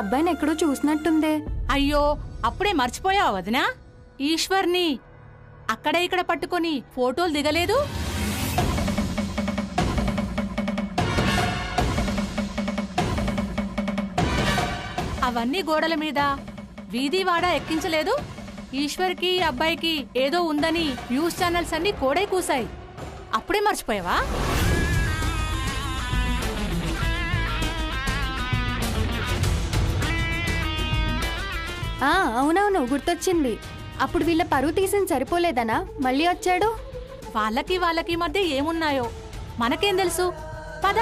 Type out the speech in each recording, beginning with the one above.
అబ్బాయిని ఎక్కడో చూసినట్టుందే. అయ్యో, అప్పుడే మర్చిపోయావా వదినా? ఈశ్వర్ని అక్కడ ఇక్కడ పట్టుకొని ఫోటోలు దిగలేదు? అవన్నీ గోడల మీద వీధివాడ ఎక్కించలేదు? ఈశ్వర్కి అబ్బాయికి ఏదో ఉందని న్యూస్ ఛానల్స్ అన్ని కోడై కూసాయి. అప్పుడే మర్చిపోయావా? అవునవును, గుర్తొచ్చింది. అప్పుడు వీళ్ళ పరువు తీసిన సరిపోలేదనా మళ్ళీ వచ్చాడు? వాళ్ళకి మధ్య ఏమున్నాయో మనకేం తెలుసు? పద.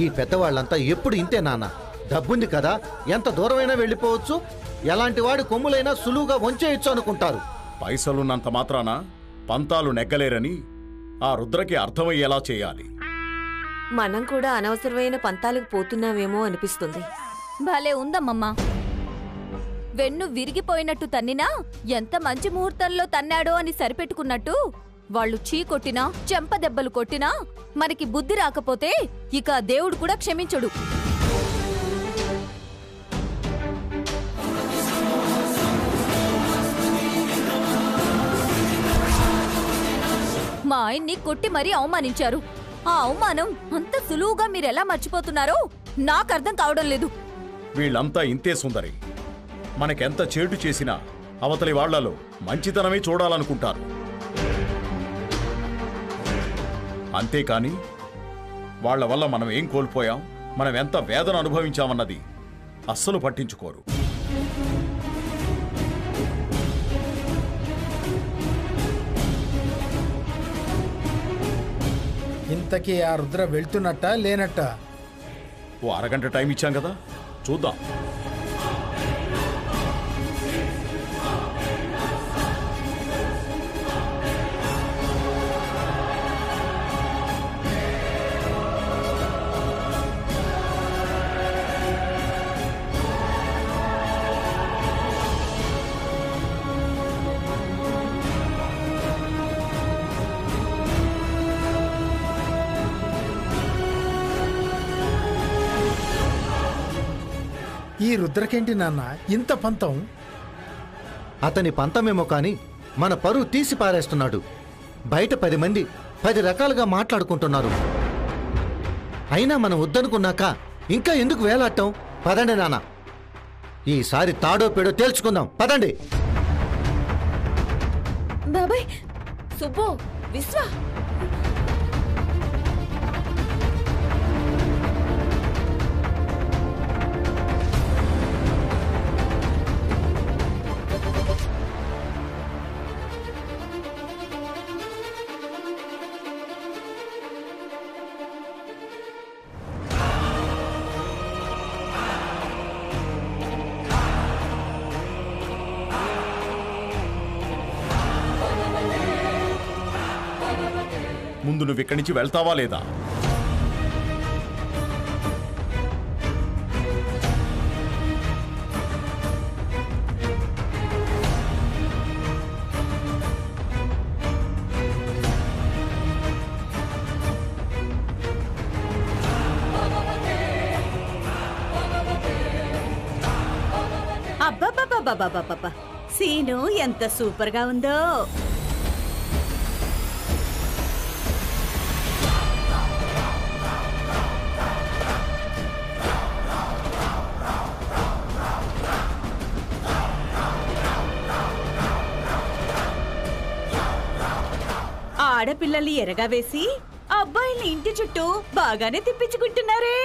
ఈ పెద్దవాళ్ళంతా ఎప్పుడు ఇంతే నాన్న. డబ్బుంది కదా, ఎంత దూరమైనా వెళ్ళిపోవచ్చు, ఎలాంటి వాడి కొమ్ములైనా సులువుగా వంచేయచ్చు అనుకుంటారు. పైసలున్నంత మాత్రాన పంతాలు నెగ్గలేరని ఆ రుద్రకి అర్థమయ్యేలా చేయాలి. మనం కూడా అనవసరమైన పంతాలకు పోతున్నామేమో అనిపిస్తుంది. భలే ఉందమ్మమ్మా. వెన్ను విరిగిపోయినట్టు తన్నినా ఎంత మంచి ముహూర్తంలో తన్నాడో అని సరిపెట్టుకున్నట్టు వాళ్ళు చీ కొట్టినా చెంప దెబ్బలు కొట్టినా మనకి బుద్ధి రాకపోతే ఇక దేవుడు కూడా క్షమించడు. మా ఆయన్ని కొట్టి మరీ అవమానించారు. ఆ అవమానం అంత సులువుగా మీరెలా మర్చిపోతున్నారో నాకర్థం కావడం లేదు. వీళ్ళంతా ఇంతే సుందరి. మనకెంత చేటు చేసినా అవతలి వాళ్లలో మంచితనమే చూడాలనుకుంటారు. అంతేకాని వాళ్ల వల్ల మనం ఏం కోల్పోయాం, మనం ఎంత వేదన అనుభవించామన్నది అస్సలు పట్టించుకోరు. ఇంతకీ ఆ రుద్ర వెళ్తున్నట్టా లేనట్టా? ఓ అరగంట టైం ఇచ్చాం కదా, చూద్దాం. ఈ రుద్రకేంటి నాన్న ఇంత పంతం? అతని పంతమేమో కాని మన పరువు తీసి పారేస్తున్నాడు. బయట 10 మంది 10 రకాలుగా మాట్లాడుకుంటున్నారు. అయినా మనం వద్దనుకున్నాక ఇంకా ఎందుకు వేలాటం? పదండి నాన్న, ఈసారి తాడో పేడో తేల్చుకుందాం. పదండి. బాబాయ్, సుబ్బు, విశ్వ, ముందు నువ్వు ఇక్కడి నుంచి వెళ్తావా లేదా? అబ్బబ్బబ్బబ్బబ్బబ్బబ్బ, సీను ఎంత సూపర్ గా ఉందో. ఆడపిల్లల్ని ఎరగా వేసి అబ్బాయిల్ని ఇంటి చుట్టూ బాగానే తిప్పించుకుంటున్నారే.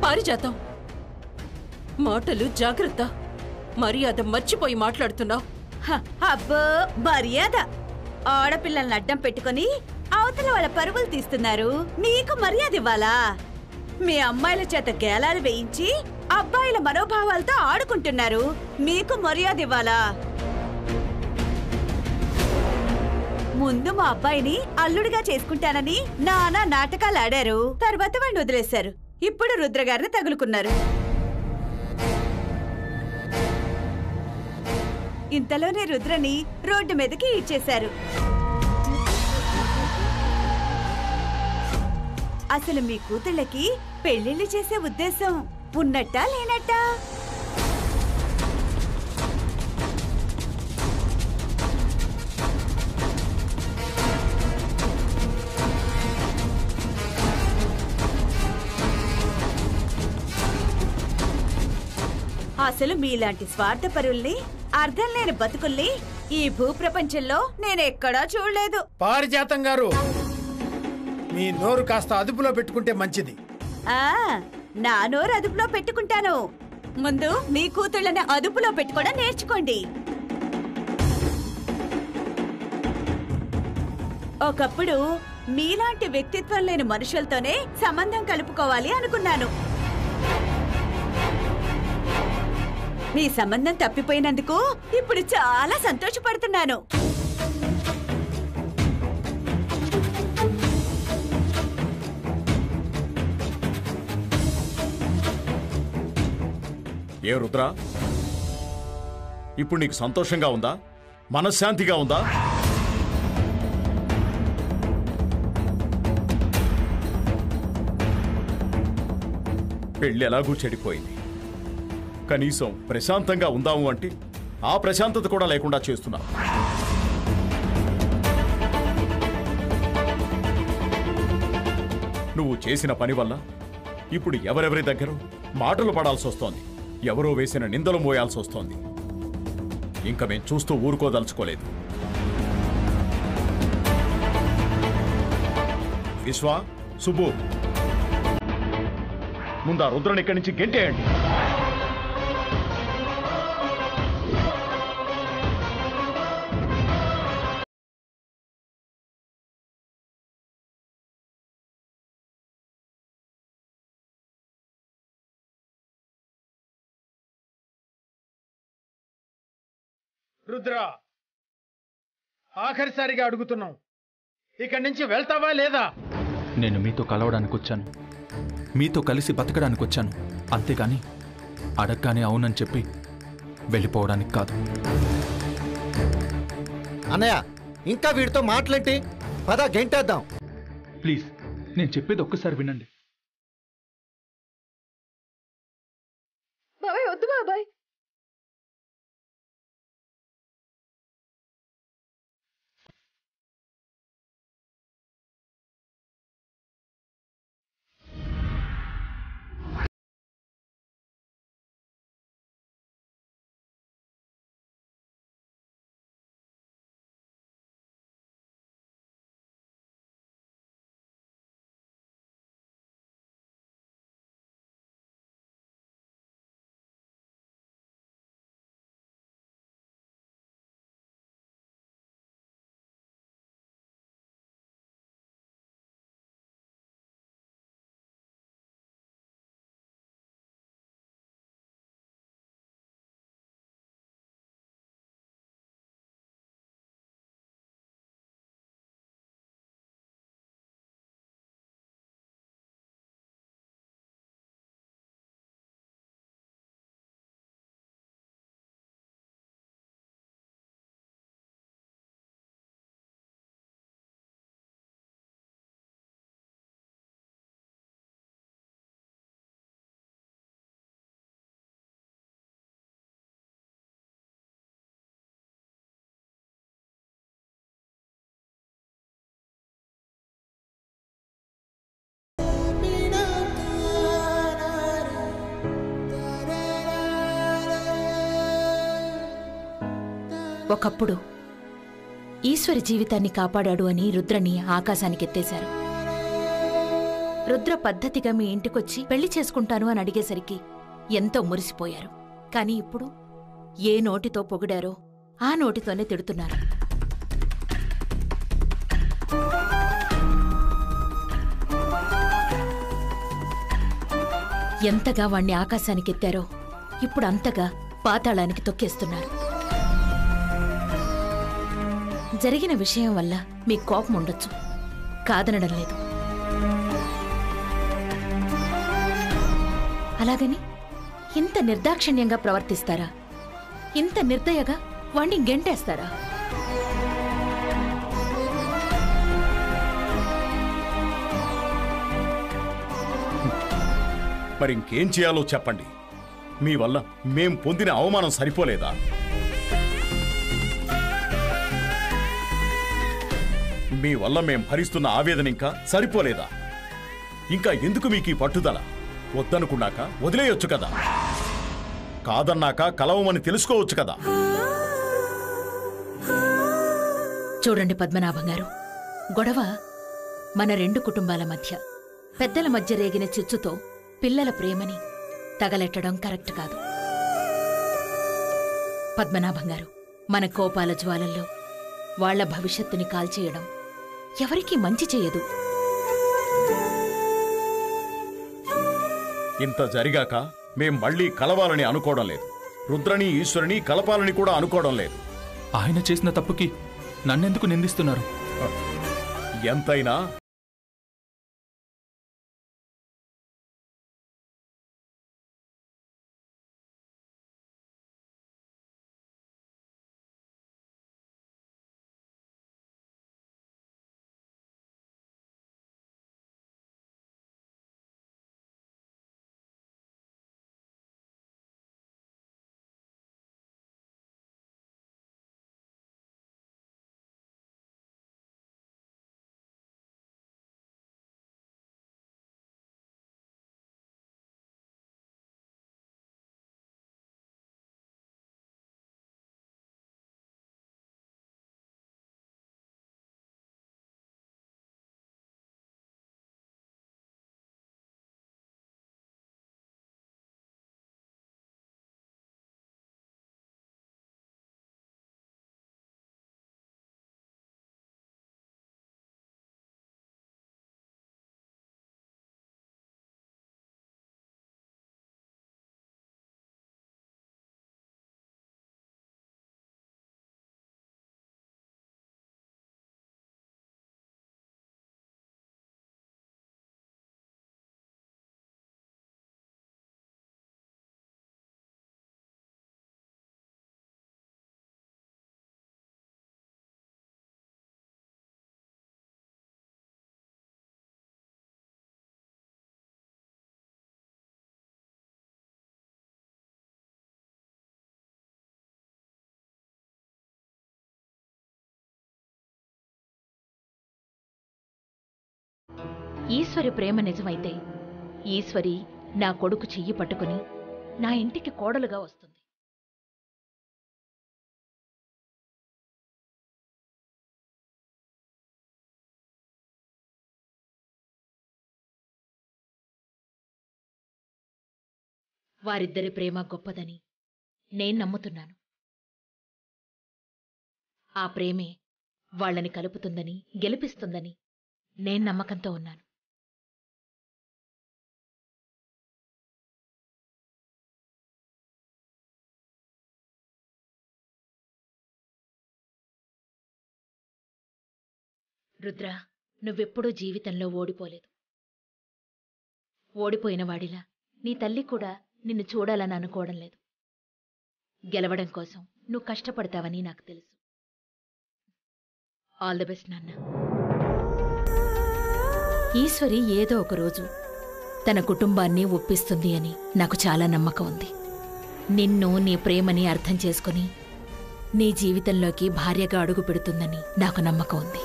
పారిజాతం, మాటలు జాగ్రత్త. మర్యాద మర్చిపోయి మాట్లాడుతున్నావు. అబ్బో మర్యాద! ఆడపిల్లల్ని అడ్డం పెట్టుకుని అవతల వాళ్ళ పరుగులు తీస్తున్నారు. మీకు మర్యాద ఇవ్వాలా? మీ అమ్మాయిల చేత గేలాలు వేయించి అబ్బాయిల మనోభావాలతో ఆడుకుంటున్నారు. మీకు మర్యాద ఇవ్వాలా? ముందు మా అబ్బాయిని అల్లుడిగా చేసుకుంటానని నానా నాటకాలు ఆడారు. తర్వాత వాడిని వదిలేశారు. ఇప్పుడు రుద్రగారిని తగులుకున్నారు. ఇంతలోనే రుద్రని రోడ్డు మీదకి ఈడ్చేశారు. అసలు మీ కూతుళ్ళకి పెళ్లిళ్ళు చేసే ఉద్దేశం ఉన్నట్టా లేనట్టా? అసలు మీలాంటి స్వార్థపరుల్ని, అర్థం లేని బతుకుల్ని ఈ భూప్రపంచంలో నేనెక్కడా చూడలేదు. పారిజాతం గారు, మీ నోరు కాస్త అదుపులో పెట్టుకుంటే మంచిది. నా నోరు అదుపులో పెట్టుకుంటాను. ముందు మీ కూతుళ్ళని అదుపులో పెట్టుకోవడం నేర్చుకోండి. ఒకప్పుడు మీలాంటి వ్యక్తిత్వం లేని మనుషులతోనే సంబంధం కలుపుకోవాలి అనుకున్నాను. మీ సంబంధం తప్పిపోయినందుకు ఇప్పుడు చాలా సంతోషపడుతున్నాను. ఏ రుద్ర, ఇప్పుడు నీకు సంతోషంగా ఉందా? మనశ్శాంతిగా ఉందా? పెళ్ళి ఎలాగూ చెడిపోయింది. కనీసం ప్రశాంతంగా ఉందాము అంటే ఆ ప్రశాంతత కూడా లేకుండా చేస్తున్నావు. నువ్వు చేసిన పని వల్ల ఇప్పుడు ఎవరెవరి దగ్గర మాటలు పడాల్సి వస్తోంది, ఎవరో వేసిన నిందలు మోయాల్సి వస్తోంది. ఇంకా మేం చూస్తూ ఊరుకోదలుచుకోలేదు. విశ్వ, సుబ్బు, ముందా రుద్రని ఇక్కడి నుంచి గెంటేయండి. రుద్ర, ఆఖరిసారిగా అడుగుతున్నాం, ఇక్కడి నుంచి వెళ్తావా లేదా? నేను మీతో కలవడానికి వచ్చాను, మీతో కలిసి బతకడానికి వచ్చాను, అంతేగాని అడగగానే అవునని చెప్పి వెళ్ళిపోవడానికి కాదు. అన్నయ్య, ఇంకా వీడితో మాట్లాడి పద గెంటేద్దాం. ప్లీజ్, నేను చెప్పేది ఒక్కసారి వినండి. బాబాయ్ వద్దు బాబాయ్. ఒకప్పుడు ఈశ్వరి జీవితాన్ని కాపాడాడు అని రుద్రని ఆకాశానికెత్తేశారు. రుద్ర పద్ధతిగా మీ ఇంటికొచ్చి పెళ్లి చేసుకుంటాను అని అడిగేసరికి ఎంతో మురిసిపోయారు. కాని ఇప్పుడు ఏ నోటితో పొగిడారో ఆ నోటితోనే తిడుతున్నారు. ఎంతగా వాణ్ణి ఆకాశానికెత్తారో ఇప్పుడు అంతగా పాతాళానికి తొక్కేస్తున్నారు. జరిగిన విషయం వల్ల మీ కోపం ఉండొచ్చు, కాదనడం లేదు. అలాగని ఇంత నిర్దాక్షిణ్యంగా ప్రవర్తిస్తారా? ఇంత నిర్దయగా వాణ్ణి గెంటేస్తారా? మరి ఇంకేం చేయాలో చెప్పండి. మీ వల్ల మేం పొందిన అవమానం సరిపోలేదా? మీ వల్ల మేం భరిస్తున్న ఆవేదన ఇంకా సరిపోలేదా? ఇంకా ఎందుకు మీకు ఈ పట్టుదల? వద్దనుకున్నాక వదిలేయొచ్చు కదా, కాదన్నాక కలవమని తెలుసుకోవచ్చు కదా. చూడండి పద్మనాభం గారు, గొడవ మన రెండు కుటుంబాల మధ్య, పెద్దల మధ్య రేగిన చిచ్చుతో పిల్లల ప్రేమని తగలెట్టడం కరెక్ట్ కాదు. పద్మనాభం గారు, మన కోపాల జ్వాలల్లో వాళ్ల భవిష్యత్తుని కాల్చేయడం ఎవరికీ మంచి చేయదు. ఇంత జరిగాక మేం మళ్ళీ కలవాలని అనుకోవడం లేదు. రుద్రని ఈశ్వరిని కలపాలని కూడా అనుకోవడం లేదు. ఆయన చేసిన తప్పుకి నన్నెందుకు నిందిస్తున్నారు? ఎంతైనా ఈశ్వరి ప్రేమ నిజమైతే ఈశ్వరి నా కొడుకు చెయ్యి పట్టుకుని నా ఇంటికి కోడలుగా వస్తుంది. వారిద్దరి ప్రేమ గొప్పదని నేను నమ్ముతున్నాను. ఆ ప్రేమే వాళ్ళని కలుపుతుందని, గెలిపిస్తుందని నేను నమ్మకంతో ఉన్నాను. రుద్ర, నువ్వెప్పుడూ జీవితంలో ఓడిపోలేదు. ఓడిపోయిన వాడిలా నీ తల్లి కూడా నిన్ను చూడాలని అనుకోవడం లేదు. గెలవడం కోసం నువ్వు కష్టపడతావని నాకు తెలుసు. ఆల్ ది బెస్ట్ నాన్న. ఈశ్వరి ఏదో ఒకరోజు తన కుటుంబాన్ని ఒప్పిస్తుంది అని నాకు చాలా నమ్మకం ఉంది. నిన్ను, నీ ప్రేమని అర్థం చేసుకుని నీ జీవితంలోకి భార్యగా అడుగు పెడుతుందని నాకు నమ్మకం ఉంది.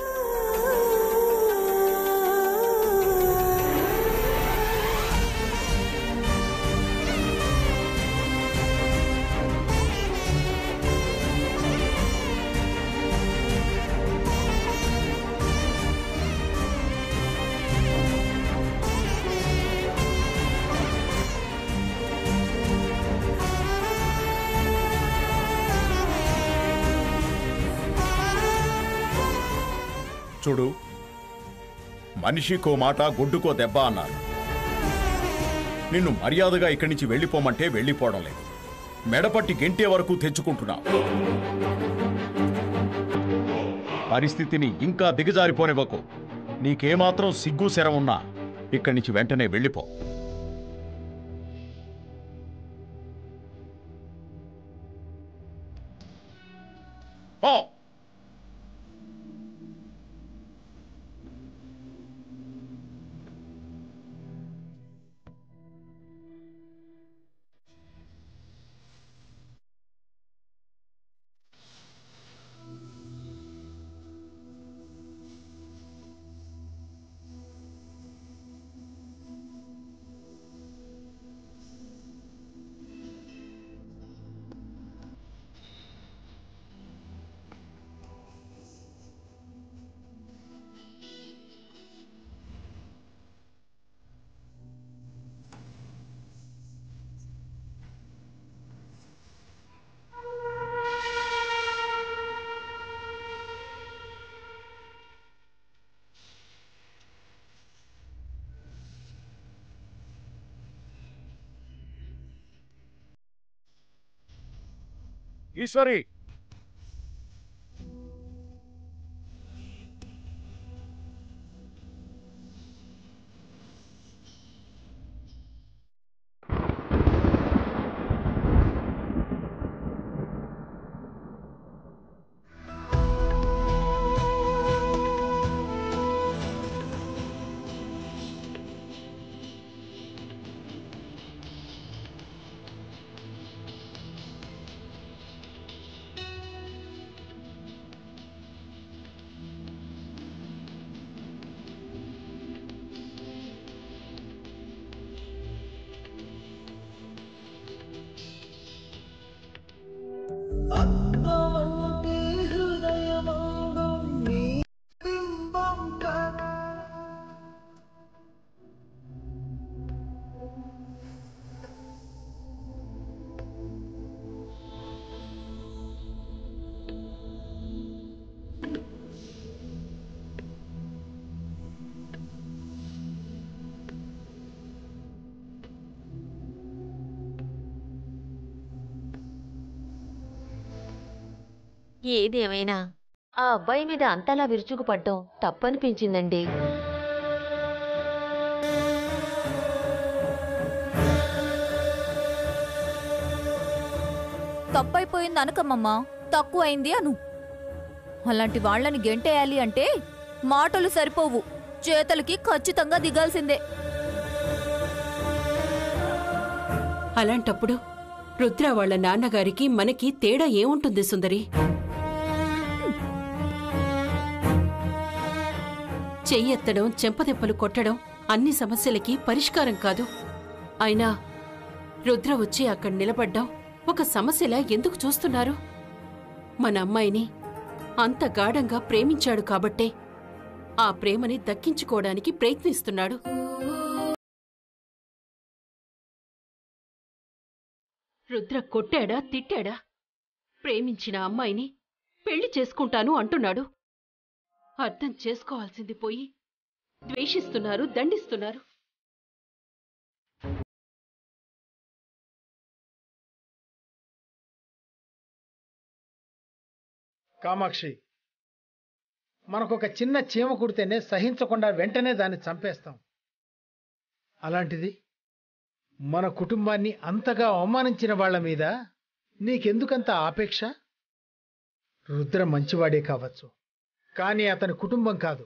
చూడు, మనిషికో మాట గొడ్డుకో దెబ్బ అన్నారు. నిన్ను మర్యాదగా ఇక్కడి నుంచి వెళ్ళిపోమంటే వెళ్ళిపోవడం లేదు. మెడపట్టి గెంటే వరకు తెచ్చుకుంటున్నావు. పరిస్థితిని ఇంకా దిగజారిపోనివ్వకు. నీకేమాత్రం సిగ్గు శరం ఉన్నా ఇక్కడి నుంచి వెంటనే వెళ్ళిపో. పో. ఈశ్వరి, ఏదేమైనా ఆ అబ్బాయి మీద అంతలా విరుచుకుపడ్డం తప్పనిపించిందండి. తప్పైపోయింది అనకమ్మమ్మా, తక్కువైంది అను. అలాంటి వాళ్ళని గెంటేయాలి అంటే మాటలు సరిపోవు, చేతలకి ఖచ్చితంగా దిగాల్సిందే. అలాంటప్పుడు రుద్ర వాళ్ళ నాన్నగారికి మనకి తేడా ఏముంటుంది సుందరి? చెయ్యెత్తడం, చెంపదెప్పలు కొట్టడం అన్ని సమస్యలకి పరిష్కారం కాదు. అయినా రుద్ర వచ్చి అక్కడ నిలబడ్డం ఒక సమస్యలా ఎందుకు చూస్తున్నారు? మన అమ్మాయిని అంత గాఢంగా ప్రేమించాడు కాబట్టే ఆ ప్రేమని దక్కించుకోవడానికి ప్రయత్నిస్తున్నాడు. రుద్ర కొట్టాడా, తిట్టాడా? ప్రేమించిన అమ్మాయిని పెళ్లి చేసుకుంటాను అంటున్నాడు. అర్థం చేసుకోవాల్సింది పోయి ద్వేషిస్తున్నారు, దండిస్తున్నారు. కామాక్షి, మనకొక చిన్న చీమ కుడితేనే సహించకుండా వెంటనే దాన్ని చంపేస్తాం. అలాంటిది మన కుటుంబాన్ని అంతగా అవమానించిన వాళ్ల మీద నీకెందుకంత ఆపేక్ష? రుద్ర మంచివాడే కావచ్చు, కానీ అతని కుటుంబం కాదు.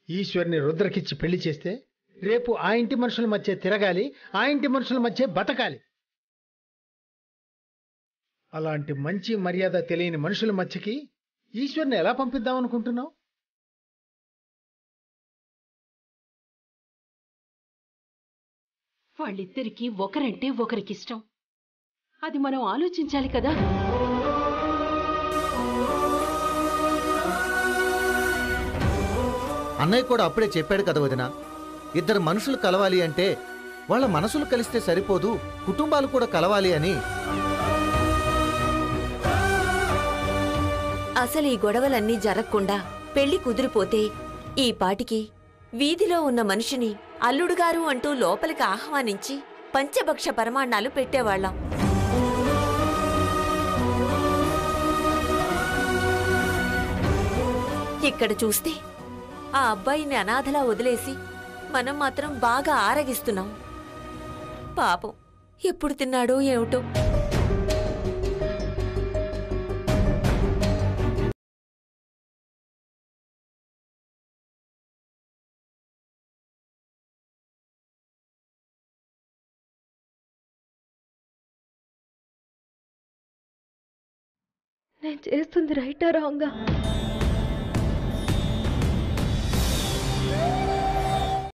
ఈశ్వర్ని రుద్రకిచ్చి పెళ్లి చేస్తే రేపు ఆ ఇంటి మనుషుల మధ్య తిరగాలి, ఆ ఇంటి మనుషుల మధ్య బతకాలి. అలాంటి మంచి మర్యాద తెలియని మనుషుల మధ్యకి ఈశ్వర్ని ఎలా పంపిద్దామనుకుంటున్నావు? వాళ్ళిద్దరికీ ఒకరంటే ఒకరికిష్టం. అది మనం ఆలోచించాలి కదా. అన్నయ్య కూడా అప్పుడే చెప్పాడు కదా వదిన, ఇద్దరు మనుషులు కలవాలి అంటే వాళ్ళ మనసులు కలిస్తే సరిపోదు, కుటుంబాలు కూడా కలవాలి అని. అసలు ఈ గొడవలన్నీ జరగకుండా పెళ్లి కుదిరిపోతే ఈ పాటికి వీధిలో ఉన్న మనిషిని అల్లుడుగారు అంటూ లోపలికి ఆహ్వానించి పంచభక్ష పరమాణాలు పెట్టేవాళ్లం. ఇక్కడ చూస్తే ఆ అబ్బాయిని అనాథలా వదిలేసి మనం మాత్రం బాగా ఆరగిస్తున్నాం. పాపం ఎప్పుడు తిన్నాడో ఏమిటో. నేను చేస్తుంది రైటా రాంగా?